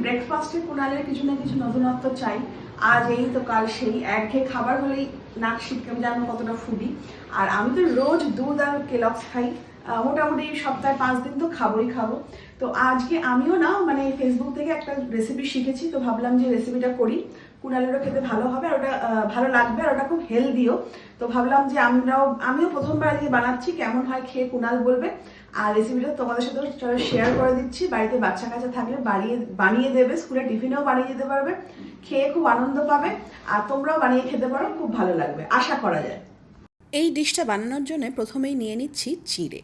ব্রেকফাস্টে কুণালের কিছু না কিছু নতুনত্ব চাই। আজ এই তো কাল সেই, একঘেয়ে খাবার হলেই নাক শিটকে জানো কতটা ফুডি। আর আমি তো রোজ দুধ আর কেলগস খাই, মোটামুটি সপ্তাহে 5 দিন তো খাবোই খাবো। তো আজকে আমিও না মানে ফেসবুক থেকে একটা রেসিপি শিখেছি, তো ভাবলাম যে রেসিপিটা করি, কুণালেরও খেতে ভালো হবে আর ওটা ভালো লাগবে আর ওটা খুব হেলদিও। তো ভাবলাম যে আমিও প্রথমবার আজকে বানাচ্ছি, কেমন হয় খেয়ে কুণাল বলবে। আর রেসিপিটা তোমাদের সাথে চলো শেয়ার করে দিচ্ছি। বাড়িতে বাচ্চা কাচ্চা থাকলে বানিয়ে দেবে, স্কুলে টিফিনেও বানিয়ে যেতে পারবে, খেয়ে খুব আনন্দ পাবে। আর তোমরাও বানিয়ে খেতে পারো, খুব ভালো লাগবে আশা করা যায়। এই ডিশটা বানানোর জন্য প্রথমেই নিয়ে নিচ্ছি চিড়ে।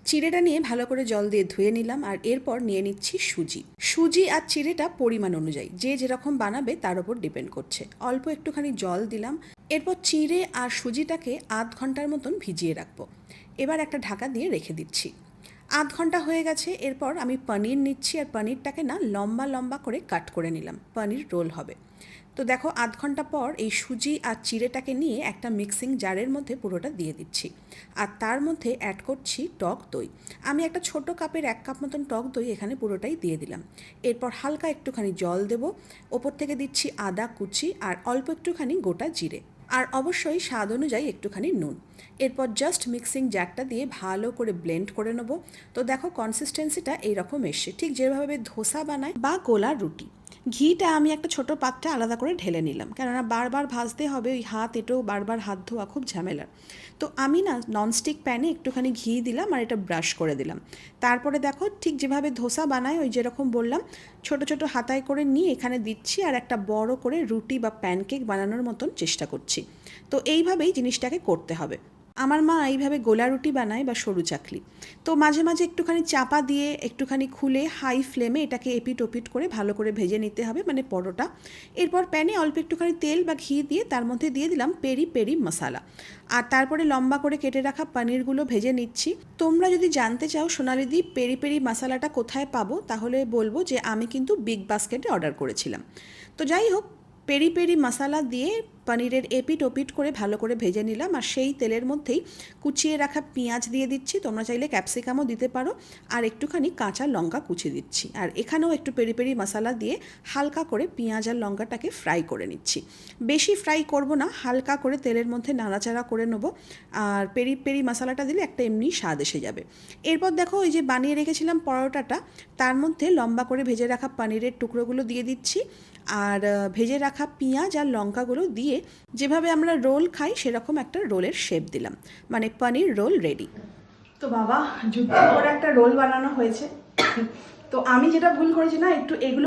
চিড়েটা নিয়ে ভালো করে জল দিয়ে ধুয়ে নিলাম আর এরপর নিয়ে নিচ্ছি সুজি। সুজি আর চিড়েটা পরিমাণ অনুযায়ী যে যেরকম বানাবে তার উপর ডিপেন্ড করছে। অল্প একটুখানি জল দিলাম। এরপর চিড়ে আর সুজিটাকে আধ ঘন্টার মতন ভিজিয়ে রাখবো। এবার একটা ঢাকা দিয়ে রেখে দিচ্ছি। আধ ঘন্টা হয়ে গেছে। এরপর আমি পনির নিচ্ছি আর পনিরটাকে না লম্বা লম্বা করে কাট করে নিলাম, পনির রোল হবে। তো দেখো আধ ঘন্টা পর এই সুজি আর চিড়েটাকে নিয়ে একটা মিক্সিং জারের মধ্যে পুরোটা দিয়ে দিচ্ছি। আর তার মধ্যে অ্যাড করছি টক দই। আমি একটা ছোট কাপের 1 কাপ মতন টক দই এখানে পুরোটাই দিয়ে দিলাম। এরপর হালকা একটুখানি জল দেব, ওপর থেকে দিচ্ছি আদা কুচি আর অল্প একটুখানি গোটা জিরে, আর অবশ্যই স্বাদ অনুযায়ী একটুখানি নুন। এরপর জাস্ট মিক্সিং জারটা দিয়ে ভালো করে ব্লেন্ড করে নেব। তো দেখো কনসিস্টেন্সিটা এইরকম এসছে, ঠিক যেভাবে ধোসা বানায় বা গোলা রুটি। ঘিটা আমি একটা ছোট পাত্রে আলাদা করে ঢেলে নিলাম, কেননা বারবার ভাজতে হবে, ওই হাত এঁটেও বারবার হাত ধোয়া খুব ঝামেলার। তো আমি না ননস্টিক প্যানে একটুখানি ঘি দিলাম আর এটা ব্রাশ করে দিলাম। তারপরে দেখো ঠিক যেভাবে ধোসা বানায় ওই যেরকম বললাম, ছোট ছোট হাতায় করে নিয়ে এখানে দিচ্ছি আর একটা বড় করে রুটি বা প্যানকেক বানানোর মতন চেষ্টা করছি। তো এইভাবেই জিনিসটাকে করতে হবে। আমার মা এইভাবে গোলা রুটি বানায় বা সরু চাকলি। তো মাঝে মাঝে একটুখানি চাপা দিয়ে একটুখানি খুলে হাই ফ্লেমে এটাকে এপিট ওপিট করে ভালো করে ভেজে নিতে হবে, মানে পরোটা। এরপর প্যানে অল্প একটুখানি তেল বা ঘি দিয়ে তার মধ্যে দিয়ে দিলাম পেরি পেরি মশলা। আর তারপরে লম্বা করে কেটে রাখা পনিরগুলো ভেজে নিচ্ছি। তোমরা যদি জানতে চাও সোনালিদি পেরি পেরি মশলাটা কোথায় পাবো, তাহলে বলবো যে আমি কিন্তু বিগ বাস্কেটে অর্ডার করেছিলাম। তো যাই হোক, পেরি পেরি মশলা দিয়ে পনিরের এপিট ওপিট করে ভালো করে ভেজে নিলাম। আর সেই তেলের মধ্যেই কুচিয়ে রাখা পেঁয়াজ দিয়ে দিচ্ছি, তোমরা চাইলে ক্যাপসিকামও দিতে পারো, আর একটুখানি কাঁচা লঙ্কা কুচি দিচ্ছি। আর এখানেও একটু পেরি পেরি মশলা দিয়ে হালকা করে পেঁয়াজ আর লঙ্কাটাকে ফ্রাই করে নিচ্ছি। বেশি ফ্রাই করব না, হালকা করে তেলের মধ্যে নাড়াচাড়া করে নেব। আর পেরি পেরি মশলাটা দিলে একটা এমনি স্বাদ এসে যাবে। এরপর দেখো ওই যে বানিয়ে রেখেছিলাম পরোটাটা, তার মধ্যে লম্বা করে ভেজে রাখা পনিরের টুকরোগুলো দিয়ে দিচ্ছি। আর ভেজে রাখা পেঁয়াজ আর লঙ্কাগুলো দিয়ে যেভাবে আমরা রোল খাই সেরকম একটা রোলের শেপ দিলাম, মানে পনির রোল রেডি। তো বাবা, যুদ্ধ করে একটা রোল বানানো হয়েছে। তো আমি যেটা ভুল করেছি না, একটু এগুলো